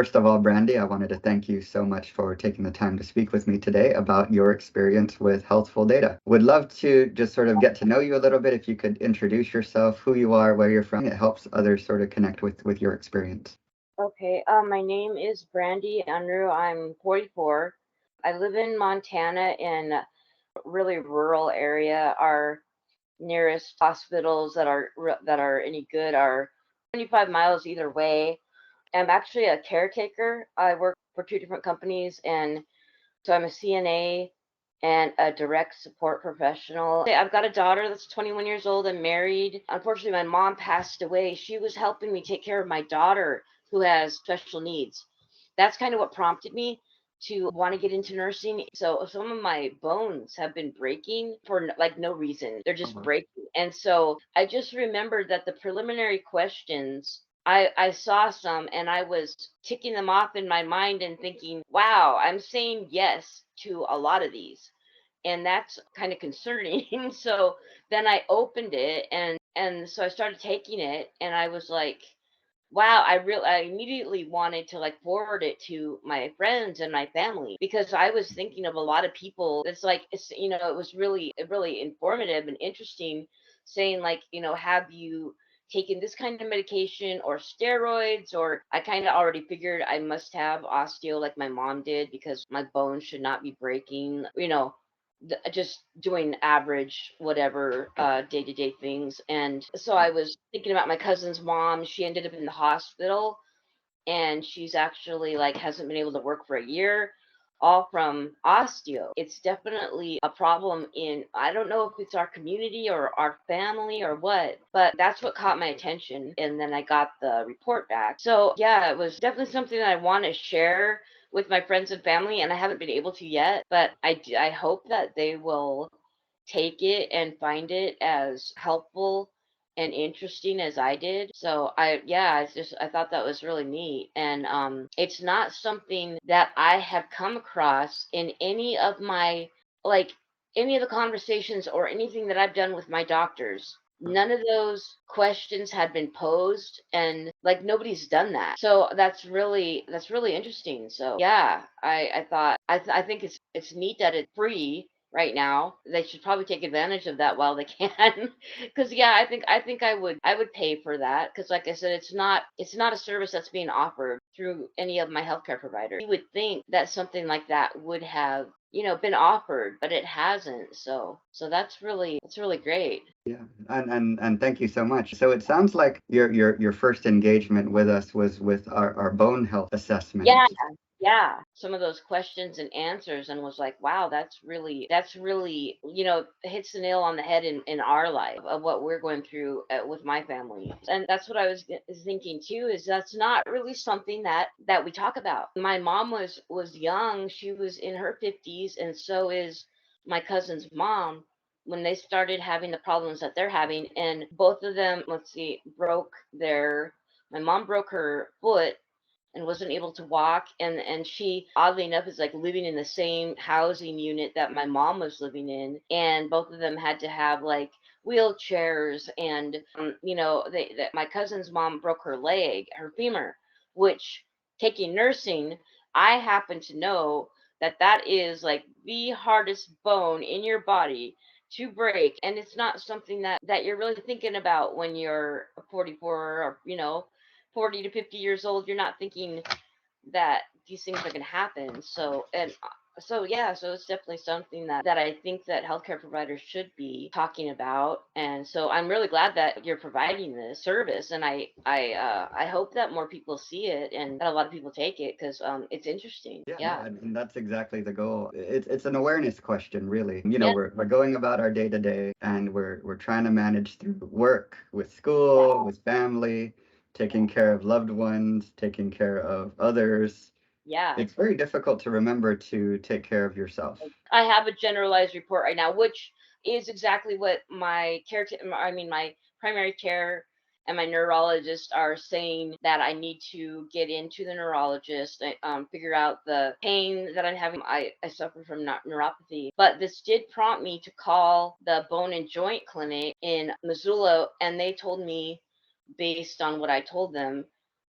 first of all, Brandy, I wanted to thank you so much for taking the time to speak with me today about your experience with Healthful Data. Would love to just sort of get to know you a little bit. If you could introduce yourself, who you are, where you're from, it helps others sort of connect with your experience. Okay, my name is Brandy Unruh. I'm 44. I live in Montana in a really rural area. Our nearest hospitals that are any good are 25 miles either way. I'm actually a caretaker. I work for two different companies, and so I'm a CNA and a direct support professional. I've got a daughter that's 21 years old and married. Unfortunately, my mom passed away. She was helping me take care of my daughter who has special needs. That's kind of what prompted me to want to get into nursing. So some of my bones have been breaking for like no reason. They're just Uh-huh. breaking. And so I just remembered that the preliminary questions I saw some and I was ticking them off in my mind and thinking, wow, I'm saying yes to a lot of these. And that's kind of concerning. So then I opened it and so I started taking it and I was like, wow, I immediately wanted to like forward it to my friends and my family because I was thinking of a lot of people. It's like it was really informative and interesting, saying like, have you taken this kind of medication or steroids? Or I kind of already figured I must have osteo like my mom did because my bones should not be breaking. Just doing average whatever day-to-day things. And so I was thinking about my cousin's mom. She ended up in the hospital and she's actually like hasn't been able to work for a year, all from osteo. It's definitely a problem in, I don't know if it's our community or our family or what, but that's what caught my attention. And then I got the report back. So yeah, it was definitely something that I want to share with my friends and family, and I haven't been able to yet, but I hope that they will take it and find it as helpful and interesting as I did. So I thought that was really neat. And it's not something that I have come across in any of my, like, any of the conversations or anything that I've done with my doctors. None of those questions had been posed, and like nobody's done that. So that's really interesting. So yeah, I thought I think it's neat that it's free right now. They should probably take advantage of that while they can. Because yeah, I think I would pay for that because, like I said, it's not a service that's being offered through any of my healthcare providers. You would think that something like that would have been offered, but it hasn't. So that's really great. Yeah, and thank you so much. So it sounds like your first engagement with us was with our bone health Yeah, assessment. yeah. Some of those questions and answers, and was like, wow, that's really, hits the nail on the head in our life of what we're going through with my family. And that's what I was thinking too, is that's not really something that we talk about. My mom was young. She was in her 50s, and so is my cousin's mom when they started having the problems that they're having. And both of them, let's see, broke their my mom broke her foot and wasn't able to walk, and she oddly enough is like living in the same housing unit that my mom was living in, and both of them had to have like wheelchairs. And my cousin's mom broke her leg, her femur, which, taking nursing, I happen to know that that is like the hardest bone in your body to break. And it's not something that you're really thinking about when you're 44 or 40 to 50 years old. You're not thinking that these things are going to happen. So it's definitely something that I think that healthcare providers should be talking about. And so I'm really glad that you're providing this service, and I hope that more people see it and that a lot of people take it because it's interesting. Yeah, no, Yeah. and that's exactly the goal. It's an awareness question, really. You know, Yeah. we're going about our day to day, and we're trying to manage through work, with school, with family, taking care of loved ones, taking care of others. Yeah. It's very difficult to remember to take care of yourself. I have a generalized report right now, which is exactly what my primary care and my neurologist are saying, that I need to get into the neurologist, figure out the pain that I'm having. I suffer from neuropathy, but this did prompt me to call the bone and joint clinic in Missoula, and they told me, based on what I told them,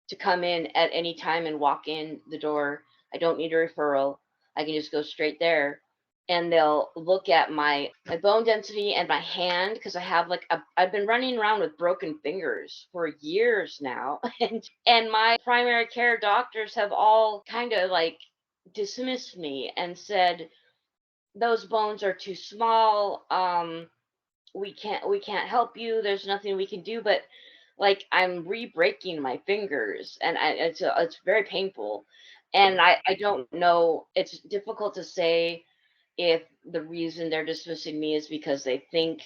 to come in at any time and walk in the door. I don't need a referral. I can just go straight there. And they'll look at my bone density and my hand, because I have like I've been running around with broken fingers for years now. And my primary care doctors have all kind of like dismissed me and said those bones are too small. We can't help you. There's nothing we can do. But like I'm re-breaking my fingers, and it's very painful. And I don't know. It's difficult to say if the reason they're dismissing me is because they think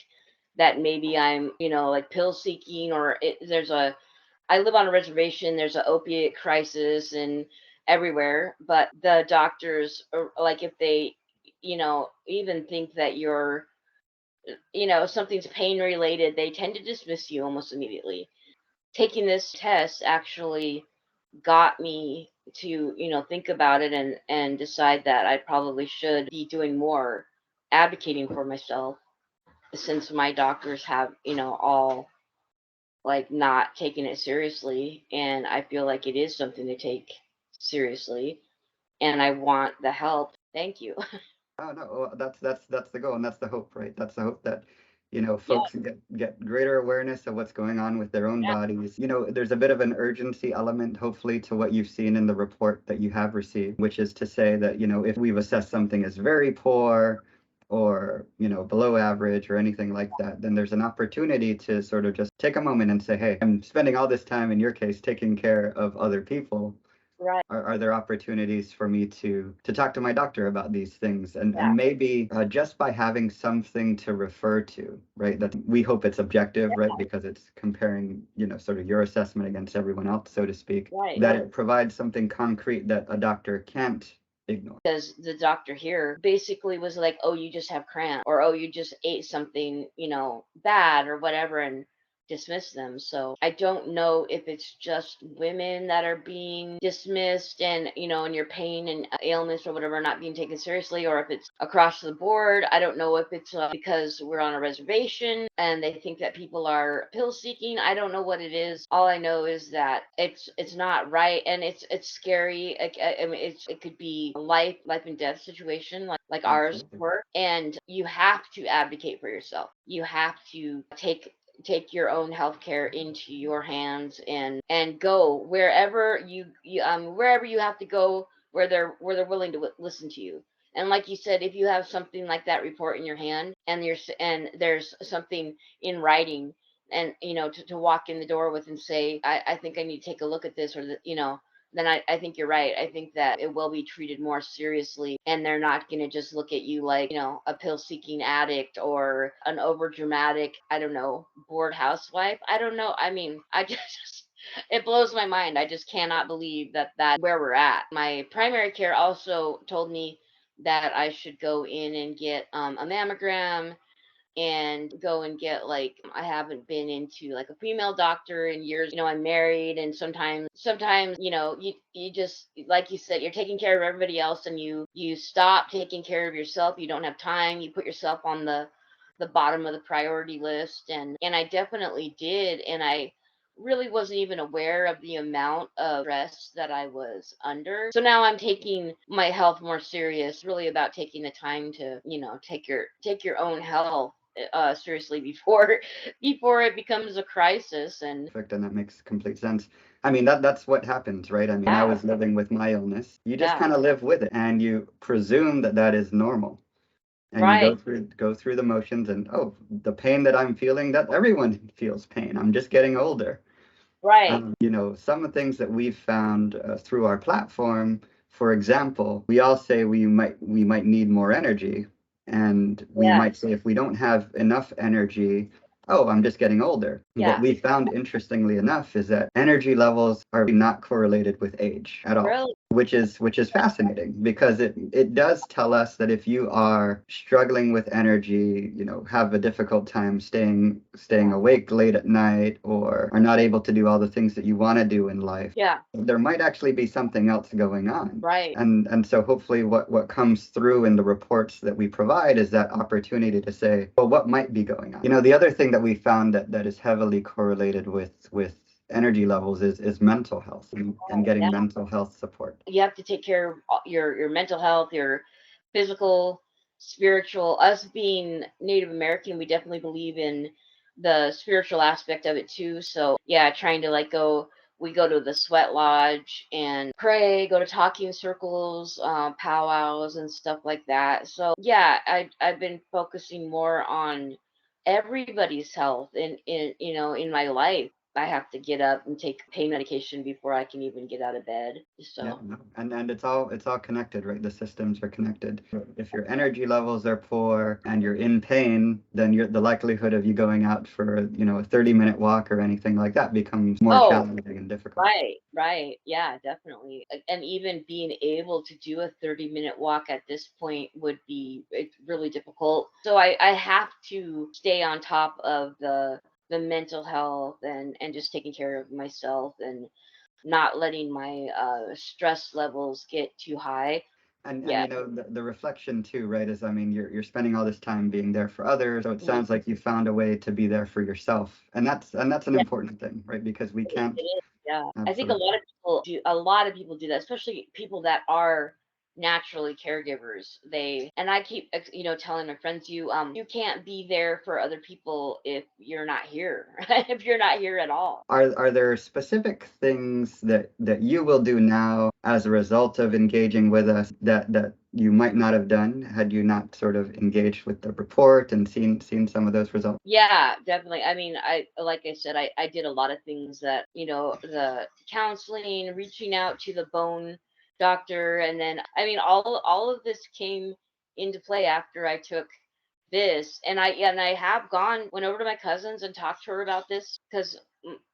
that maybe I'm, like pill seeking, or I live on a reservation. There's an opiate crisis and everywhere, but the doctors are like, if they, even think that you're, something's pain related, they tend to dismiss you almost immediately. Taking this test actually got me to, think about it and decide that I probably should be doing more advocating for myself, since my doctors have, all like not taking it seriously. And I feel like it is something to take seriously, and I want the help. Thank you. Oh no, well, that's the goal, and that's the hope, right? That's the hope that, Yeah, folks get greater awareness of what's going on with their own yeah, bodies. There's a bit of an urgency element, hopefully, to what you've seen in the report that you have received, which is to say that, if we've assessed something as very poor or, below average or anything like that, then there's an opportunity to sort of just take a moment and say, hey, I'm spending all this time, in your case, taking care of other people. right. Are there opportunities for me to talk to my doctor about these things, Yeah, and maybe just by having something to refer to, right? That we hope it's objective, right? Because it's comparing, sort of your assessment against everyone else, so to speak, right. that it provides something concrete that a doctor can't ignore. Because the doctor here basically was like, "Oh, you just have cramp," or "Oh, you just ate something, bad or whatever," and dismiss them. So I don't know if it's just women that are being dismissed, and and your pain and ailments or whatever are not being taken seriously, or if it's across the board. I don't know if it's because we're on a reservation and they think that people are pill seeking. I don't know what it is. All I know is that it's not right, and it's scary. I mean, it could be a life and death situation, like ours Absolutely. were, and you have to advocate for yourself. You have to take your own healthcare into your hands, and go wherever you have to go, where they're willing to listen to you. And like you said, if you have something like that report in your hand, and there's something in writing, and to walk in the door with and say, I think I need to take a look at this, or then I think you're right. I think that it will be treated more seriously, and they're not going to just look at you like, a pill seeking addict or an over dramatic, I don't know, bored housewife. I don't know. I mean, I just it blows my mind. I just cannot believe that where we're at. My primary care also told me that I should go in and get a mammogram, and go and get, like, I haven't been into like a female doctor in years. I'm married, and sometimes, you just, like you said, you're taking care of everybody else, and you stop taking care of yourself. You don't have time. You put yourself on the bottom of the priority list, and I definitely did, and I really wasn't even aware of the amount of stress that I was under. So now I'm taking my health more serious, really about taking the time to, take your own health seriously before before it becomes a crisis. And Perfect, and that makes complete sense. I mean, that's what happens, right? I mean, I yeah, was living with my illness. You just yeah, kind of live with it, and you presume that that is normal. And you right, go through the motions, and oh, the pain that I'm feeling, that everyone feels pain. I'm just getting older. right, Some of the things that we've found through our platform, for example, we all say we might need more energy, and we yeah, might say if we don't have enough energy, oh, I'm just getting older. What yeah, we found, interestingly enough, is that energy levels are not correlated with age at all, really, which is fascinating, because it does tell us that if you are struggling with energy, have a difficult time staying awake late at night, or are not able to do all the things that you want to do in life, yeah, there might actually be something else going on. right, And so hopefully what comes through in the reports that we provide is that opportunity to say, well, what might be going on? The other thing that we found that is heavily correlated with energy levels is mental health and Yeah. getting mental health support. You have to take care of your mental health, your physical, spiritual. Us being Native American, we definitely believe in the spiritual aspect of it too. So yeah, trying to like go. We go to the sweat lodge and pray, go to talking circles, powwows, and stuff like that. So yeah, I've been focusing more on everybody's health in my life. I have to get up and take pain medication before I can even get out of bed. Yeah, So no. And it's all connected, right? The systems are connected. If your energy levels are poor and you're in pain, then the likelihood of you going out for, a 30-minute walk or anything like that becomes more oh, challenging and difficult. right. Yeah, definitely. And even being able to do a 30-minute walk at this point would be it's really difficult. So I have to stay on top of the mental health and just taking care of myself and not letting my stress levels get too high. And Yeah. the reflection too, right, is I mean you're spending all this time being there for others. So it Mhm. sounds like you found a way to be there for yourself. And that's an Yeah, important thing, right? Because we it can't is. Yeah. I think absolutely. a lot of people do that, especially people that are naturally caregivers. And I keep telling my friends you can't be there for other people if you're not here. If you're not here at all. Are there specific things that you will do now as a result of engaging with us that you might not have done had you not sort of engaged with the report and seen some of those results? Yeah, definitely. I mean, I like I said, I did a lot of things that, the counseling, reaching out to the bone doctor, and then I mean all of this came into play after I took this. And I have went over to my cousins and talked to her about this because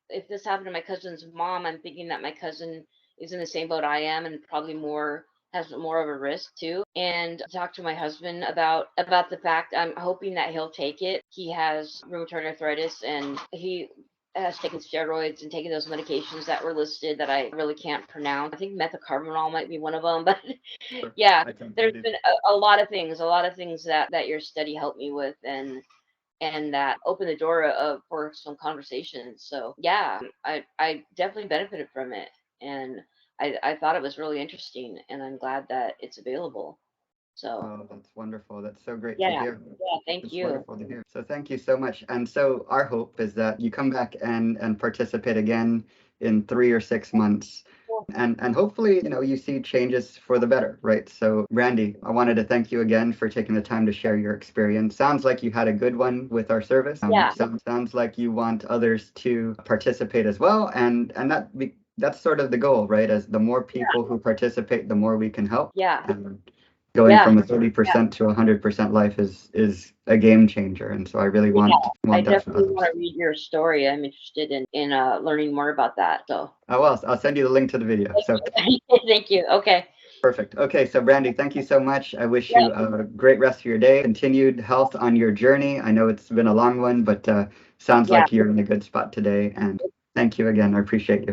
if this happened to my cousin's mom, I'm thinking that my cousin is in the same boat I am and probably more has more of a risk too. And talk to my husband about the fact I'm hoping that he'll take it. He has rheumatoid arthritis and he has taken steroids and taken those medications that were listed that I really can't pronounce. I think methocarbamol might be one of them, but Sure. yeah, I can there's believe. been a lot of things that your study helped me with and that opened the door for some conversations. So yeah, I definitely benefited from it, and I thought it was really interesting, and I'm glad that it's available. So Oh, that's wonderful. That's so great to yeah, hear. yeah, thank It's you. wonderful to hear. So thank you so much. And so our hope is that you come back and participate again in 3 or 6 months. Cool. And hopefully, you see changes for the better, right? So Randy, I wanted to thank you again for taking the time to share your experience. Sounds like you had a good one with our service. Yeah, Sounds like you want others to participate as well. And that's sort of the goal, right? As the more people who participate, the more we can help. yeah, And going yeah, from a yeah, 30% to 100% life is a game changer. And so I really yeah. I want that for definitely others. want to read your story. I'm interested in learning more about that. So Oh, well, I'll send you the link to the video. So thank you. Okay. perfect. Okay, so Brandy, thank you so much. I wish Yeah, you a great rest of your day, continued health on your journey. I know it's been a long one, but sounds yeah. like you're in a good spot today. And thank you again. I appreciate you.